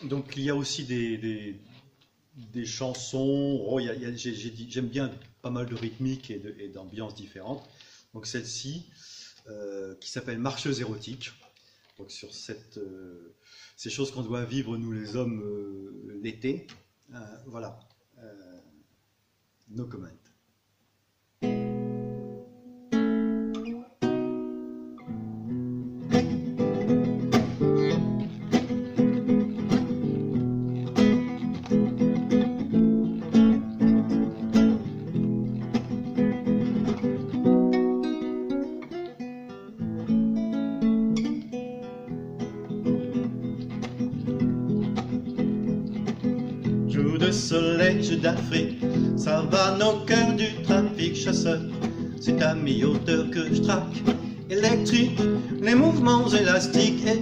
Donc il y a aussi des chansons. Oh, j'aime bien pas mal de rythmiques et d'ambiances différentes. Donc celle-ci, qui s'appelle Marcheuse érotique. Donc sur ces choses qu'on doit vivre nous les hommes l'été. Voilà. No comment. Jour de soleil, jeu d'Afrique, savane au cœur du trafic chasseur. C'est à mi-hauteur que je traque, électrique, les mouvements élastiques. Et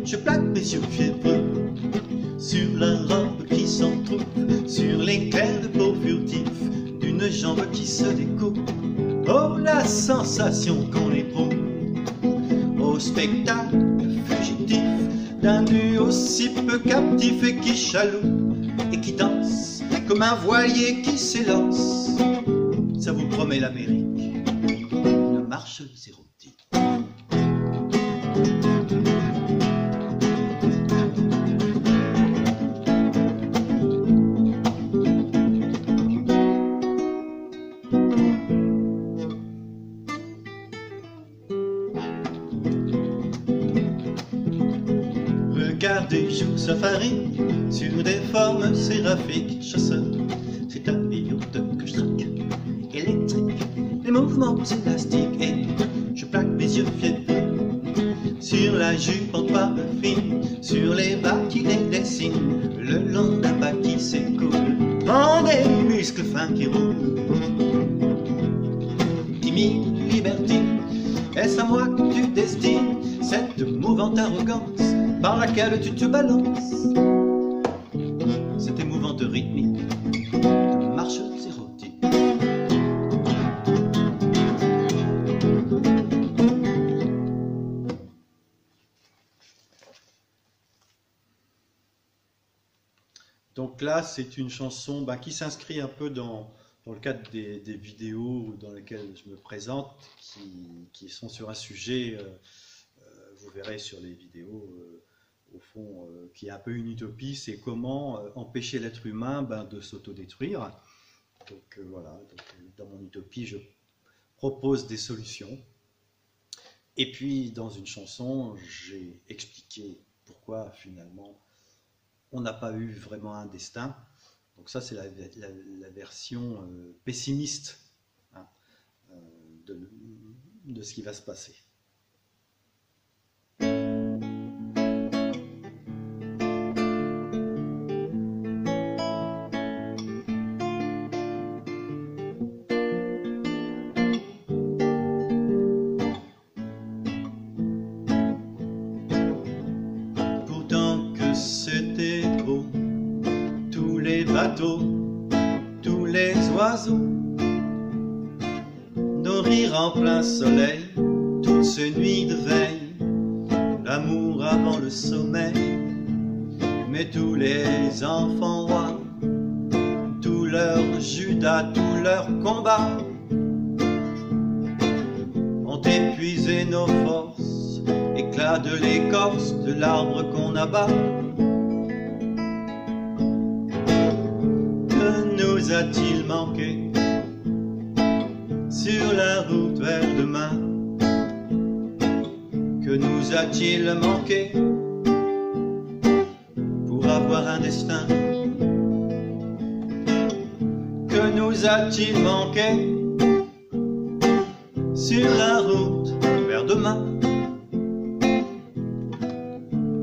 je plaque mes yeux fiévreux sur la robe qui s'entrouve, sur l'éclair de peau furtif d'une jambe qui se découpe. Oh, la sensation qu'on éprouve au spectacle fugitif d'un nu aussi peu captif et qui chaloue et qui danse comme un voilier qui s'élance. Ça vous promet l'Amérique, une marcheuse érotique. Regardez, joue safari sur des formes séraphiques chasseurs. C'est à mi-hauteur que je traque, électrique, les mouvements élastiques. Et je plaque mes yeux fiévreux sur la jupe en toile fine, sur les bas qui les dessinent, le long d'un bas qui s'écoule, en des muscles fins qui roulent. Timide, libertine, est-ce à moi que tu destines cette mouvante arrogance par laquelle tu te balances? Cette émouvante rythmique de marcheuse érotique. Donc là, c'est une chanson qui s'inscrit un peu dans le cadre des vidéos dans lesquelles je me présente, qui sont sur un sujet, vous verrez sur les vidéos, au fond, qui est un peu une utopie, c'est comment empêcher l'être humain de s'autodétruire. Donc voilà, dans mon utopie, je propose des solutions. Et puis, dans une chanson, j'ai expliqué pourquoi, finalement, on n'a pas eu vraiment un destin. Donc ça, c'est la version pessimiste, hein, de ce qui va se passer. C'était beau, tous les bateaux, tous les oiseaux, nos rires en plein soleil, toutes ces nuits de veille, l'amour avant le sommeil. Mais tous les enfants rois, tout leur Judas, tout leur combat, ont épuisé nos forces, éclat de l'écorce de l'arbre qu'on abat. Nous a-t-il manqué sur la route vers demain? Que nous a-t-il manqué pour avoir un destin? Que nous a-t-il manqué sur la route vers demain?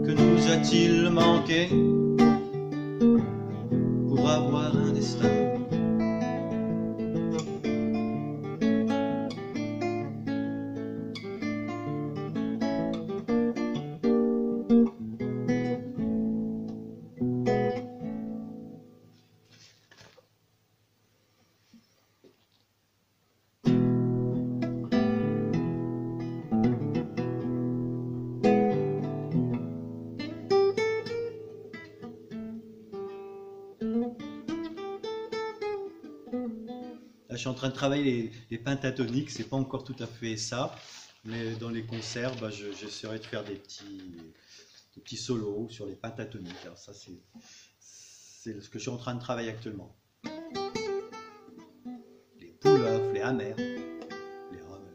Que nous a-t-il manqué pour avoir un destin? Là, je suis en train de travailler les pentatoniques, c'est pas encore tout à fait ça, mais dans les concerts, bah, j'essaierai de faire des petits solos sur les pentatoniques. Alors ça, c'est ce que je suis en train de travailler actuellement. Les pull-offs, les hammers, les rummels.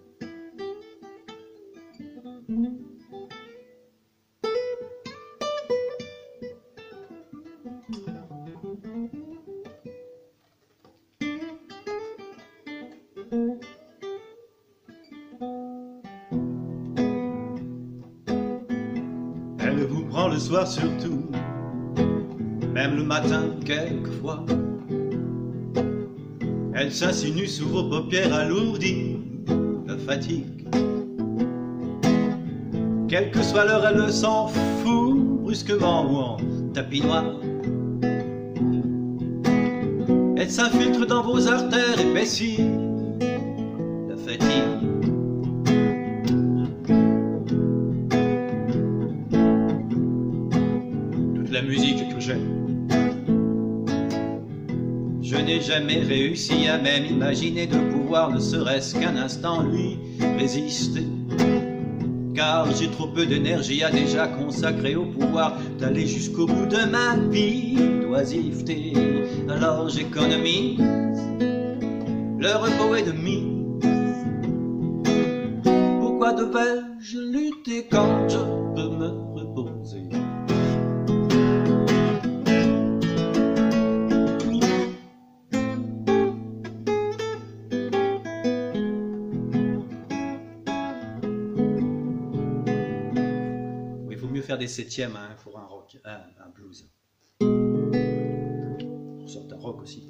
Elle vous prend le soir surtout, même le matin quelquefois. Elle s'insinue sous vos paupières alourdies de fatigue. Quelle que soit l'heure, elle s'en fout brusquement ou en tapis noir. Elle s'infiltre dans vos artères épaissies de fatigue. Toute la musique que j'aime, je n'ai jamais réussi à même imaginer de pouvoir, ne serait-ce qu'un instant, lui résister. Car j'ai trop peu d'énergie à déjà consacrer au pouvoir d'aller jusqu'au bout de ma vie d'oisiveté. Alors j'économise le repos est de mise. Pourquoi devais-je lutter quand je peux me reposer? Faire des septièmes hein, pour un rock, un blues. Pour certains rock aussi.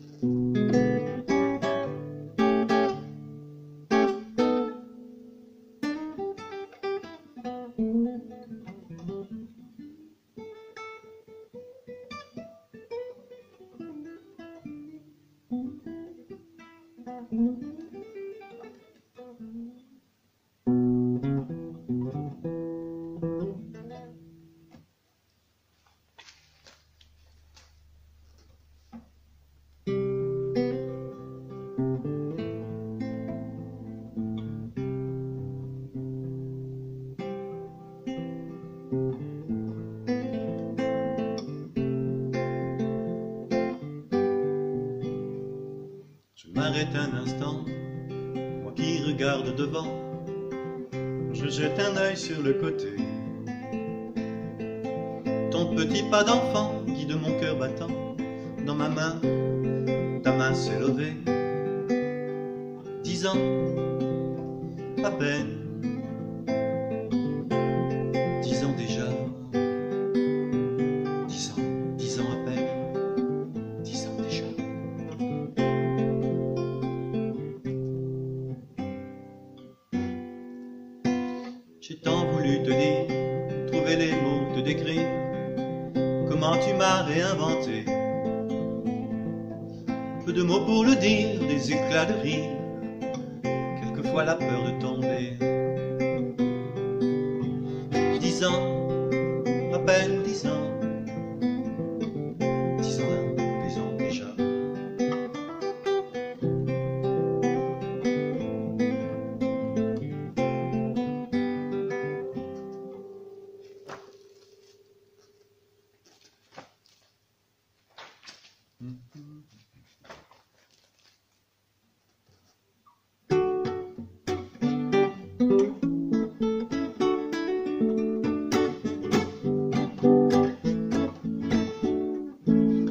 Je m'arrête un instant, moi qui regarde devant, je jette un œil sur le côté. Ton petit pas d'enfant guide mon cœur battant, dans ma main, ta main s'est levée. 10 ans, à peine, 10 ans déjà, 10 ans à peine, 10 ans déjà. J'ai tant voulu te dire, trouver les mots, te décrire comment tu m'as réinventé. Peu de mots pour le dire, des éclats de rire, quelquefois la peur de tomber. 10 ans, à peine 10 ans, 10 ans déjà.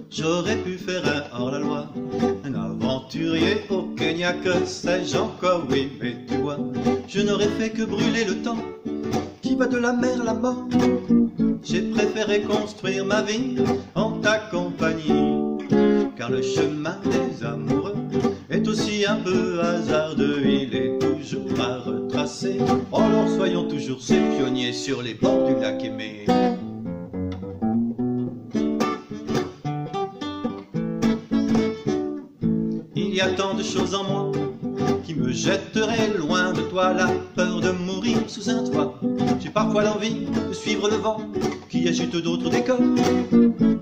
J'aurais pu faire un hors-la-loi, un aventurier au Kenya, que sais-je encore, oui, mais tu vois, je n'aurais fait que brûler le temps qui va de la mer à la mort. J'ai préféré construire ma vie en ta compagnie, car le chemin des amoureux est aussi un peu hasardeux, il est toujours à retracer. Alors soyons toujours ces pionniers sur les bords du lac aimé. Il y a tant de choses en moi qui me jetteraient loin de toi, la peur de mourir sous un toit. J'ai parfois l'envie de suivre le vent qui agite d'autres décors,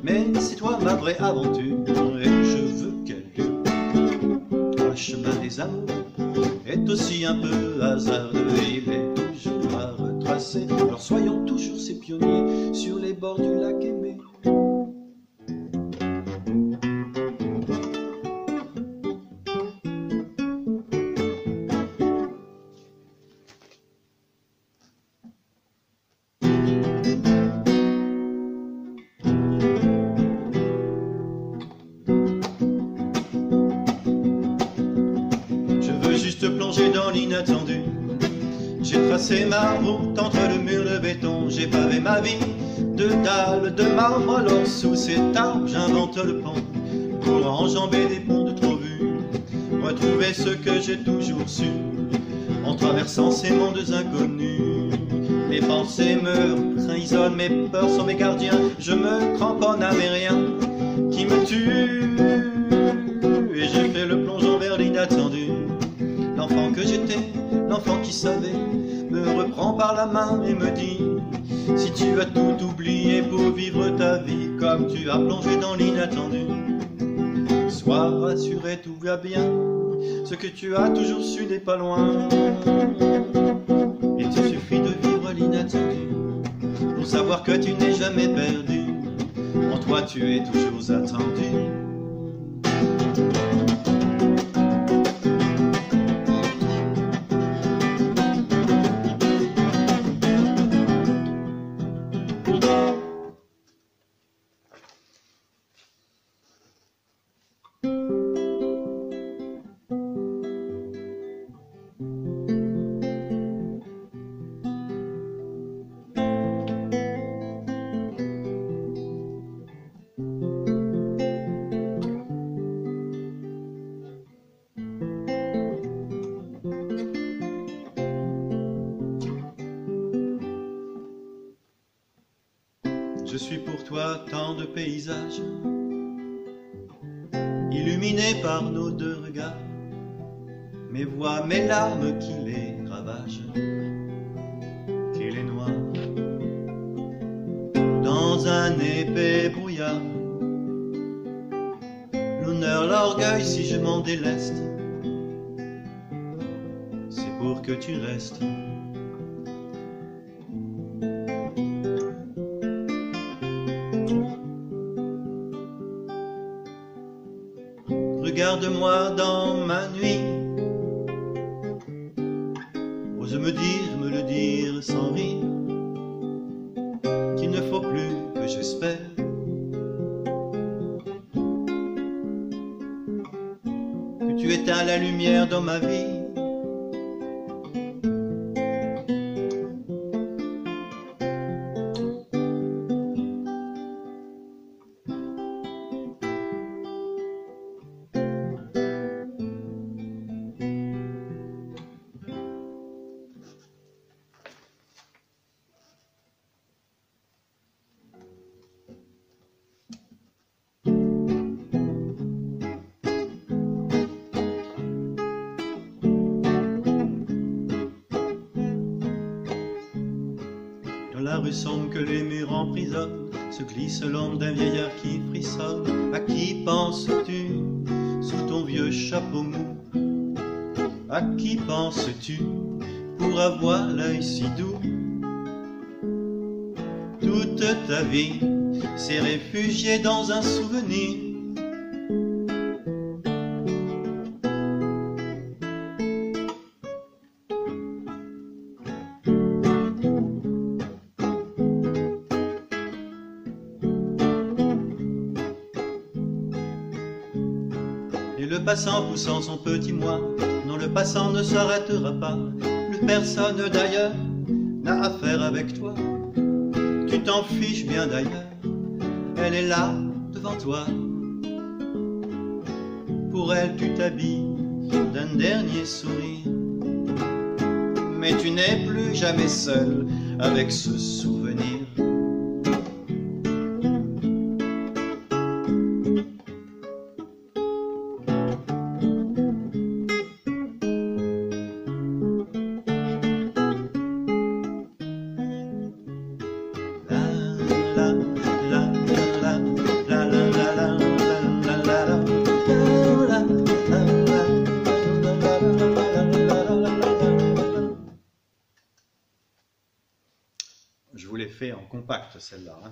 mais c'est toi ma vraie aventure et je veux qu'elle dure. Le chemin des des amours est aussi un peu hasardeux et il est toujours à retracer. Alors soyons toujours ces pionniers sur les bords du lac aimé. Plongé dans l'inattendu, j'ai tracé ma route entre le mur de béton, j'ai pavé ma vie de dalles de marbre. Alors sous cet arbre j'invente le pont pour enjamber des ponts de trop vus, retrouver ce que j'ai toujours su en traversant ces mondes inconnus. Mes pensées me trahisonnent, mes peurs sont mes gardiens, je me cramponne à mes riens qui me tuent et j'ai fait le plongeon vers l'inattendu. L'enfant que j'étais, l'enfant qui savait, me reprend par la main et me dit: si tu as tout oublié pour vivre ta vie comme tu as plongé dans l'inattendu, sois rassuré, tout va bien, ce que tu as toujours su n'est pas loin. Il te suffit de vivre l'inattendu pour savoir que tu n'es jamais perdu, en toi tu es toujours attendu. Je suis pour toi tant de paysages, illuminés par nos deux regards, mes voix, mes larmes qui les ravagent, qui les noient dans un épais brouillard. L'honneur, l'orgueil, si je m'en déleste, c'est pour que tu restes. Regarde-moi dans ma nuit, ose me le dire sans rire, qu'il ne faut plus que j'espère que tu éteins la lumière dans ma vie. La rue sombre que les murs emprisonnent se glisse l'ombre d'un vieillard qui frissonne. À qui penses-tu sous ton vieux chapeau mou? À qui penses-tu pour avoir l'œil si doux? Toute ta vie s'est réfugiée dans un souvenir. Et le passant poussant son petit moi, non, le passant ne s'arrêtera pas. Plus personne d'ailleurs n'a affaire avec toi. Tu t'en fiches bien d'ailleurs, elle est là devant toi. Pour elle tu t'habilles d'un dernier sourire, mais tu n'es plus jamais seul avec ce souvenir. compacte celle-là. Hein.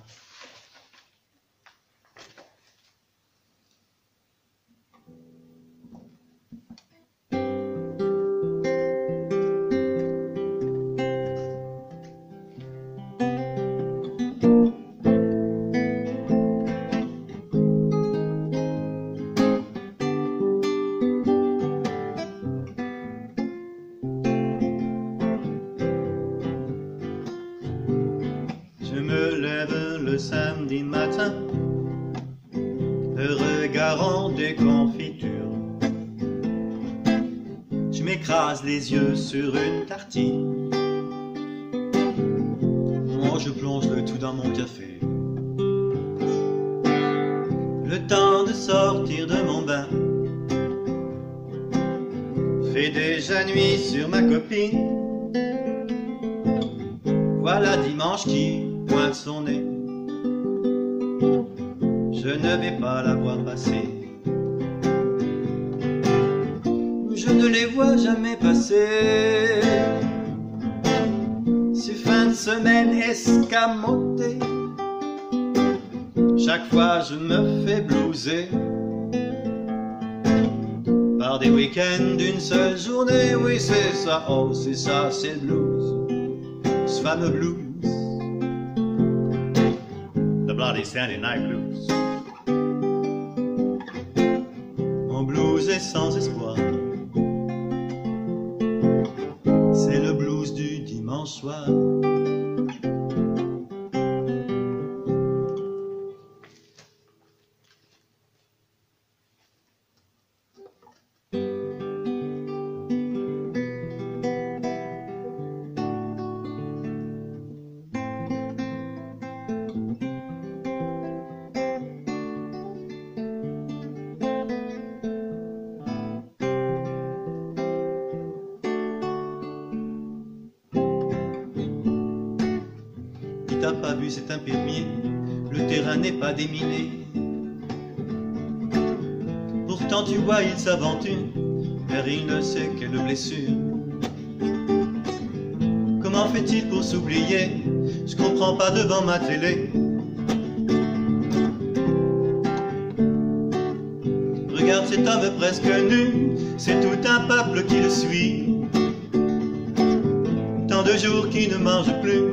Je me lève le samedi matin, le regard en déconfiture. Je m'écrase les yeux sur une tartine. Moi je plonge le tout dans mon café. Le temps de sortir de mon bain. Fait déjà nuit sur ma copine. Voilà dimanche qui pointe son nez. Je ne vais pas la voir passer. Je ne les vois jamais passer. Ces fins de semaine escamotées. Chaque fois je me fais blouser par des week-ends d'une seule journée. Oui c'est ça, oh c'est ça, c'est le blues. Ce fameux blues, the Bloody Sunday Night Blues. Mon blues est sans espoir. C'est le blues du dimanche soir. T'as pas vu, c'est un permis, le terrain n'est pas déminé. Pourtant tu vois, il s'aventure vers il ne sait quelle blessure. Comment fait-il pour s'oublier? Je comprends pas devant ma télé. Regarde cet homme presque nu, c'est tout un peuple qui le suit. Tant de jours qu'il ne mange plus.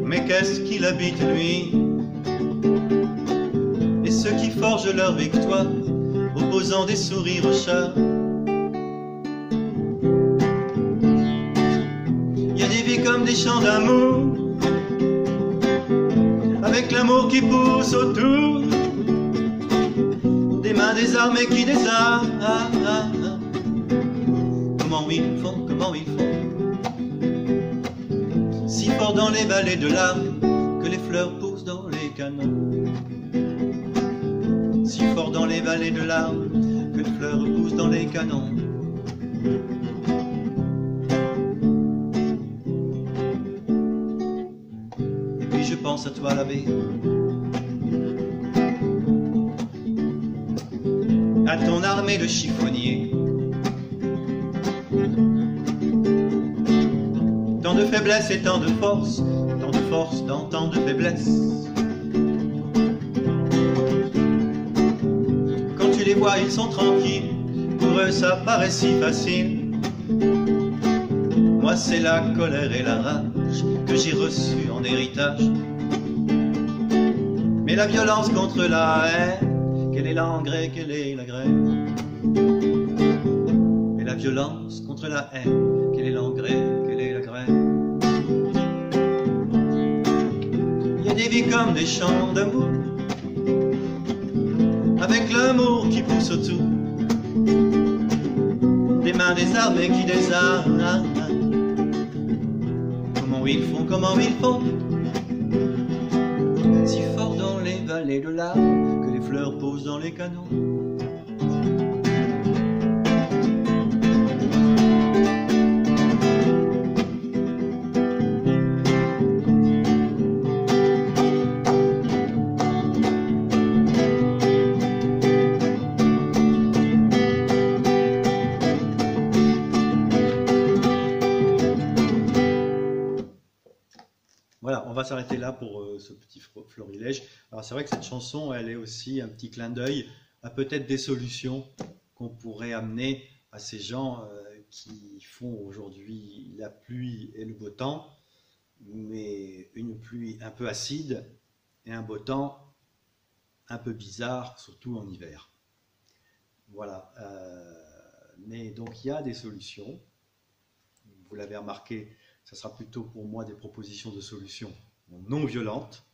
Mais qu'est-ce qu'il habite lui? Et ceux qui forgent leur victoire, opposant des sourires aux chats. Il y a des vies comme des champs d'amour, avec l'amour qui pousse autour, des mains désarmées qui désarment. Comment ils font, comment ils font? Si fort dans les vallées de larmes que les fleurs poussent dans les canons. Si fort dans les vallées de larmes que les fleurs poussent dans les canons. Et puis je pense à toi l'abbé, à ton armée de chiffonniers. Tant de faiblesse et tant de force, tant de force dans tant de faiblesse. Quand tu les vois, ils sont tranquilles, pour eux ça paraît si facile. Moi c'est la colère et la rage que j'ai reçue en héritage. Mais la violence contre la haine, quel est l'engrais, quel est la graine? Mais la violence contre la haine, quel est l'engrais, quelle est la graine? Il y a des vies comme des champs d'amour, avec l'amour qui pousse autour, des mains désarmées qui désarment. Comment ils font, comment ils font? Si fort dans les vallées de larmes que les fleurs posent dans les canons. Voilà, on va s'arrêter là pour ce petit florilège. Alors c'est vrai que cette chanson, elle est aussi un petit clin d'œil à peut-être des solutions qu'on pourrait amener à ces gens qui font aujourd'hui la pluie et le beau temps, mais une pluie un peu acide et un beau temps un peu bizarre, surtout en hiver. Voilà. Mais donc il y a des solutions. Vous l'avez remarqué, ça sera plutôt pour moi des propositions de solutions non violentes,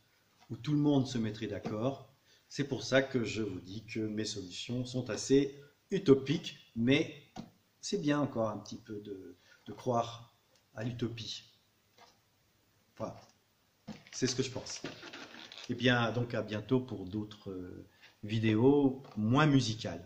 où tout le monde se mettrait d'accord. C'est pour ça que je vous dis que mes solutions sont assez utopiques, mais c'est bien encore un petit peu de croire à l'utopie. Voilà, c'est ce que je pense. Et bien, donc à bientôt pour d'autres vidéos moins musicales.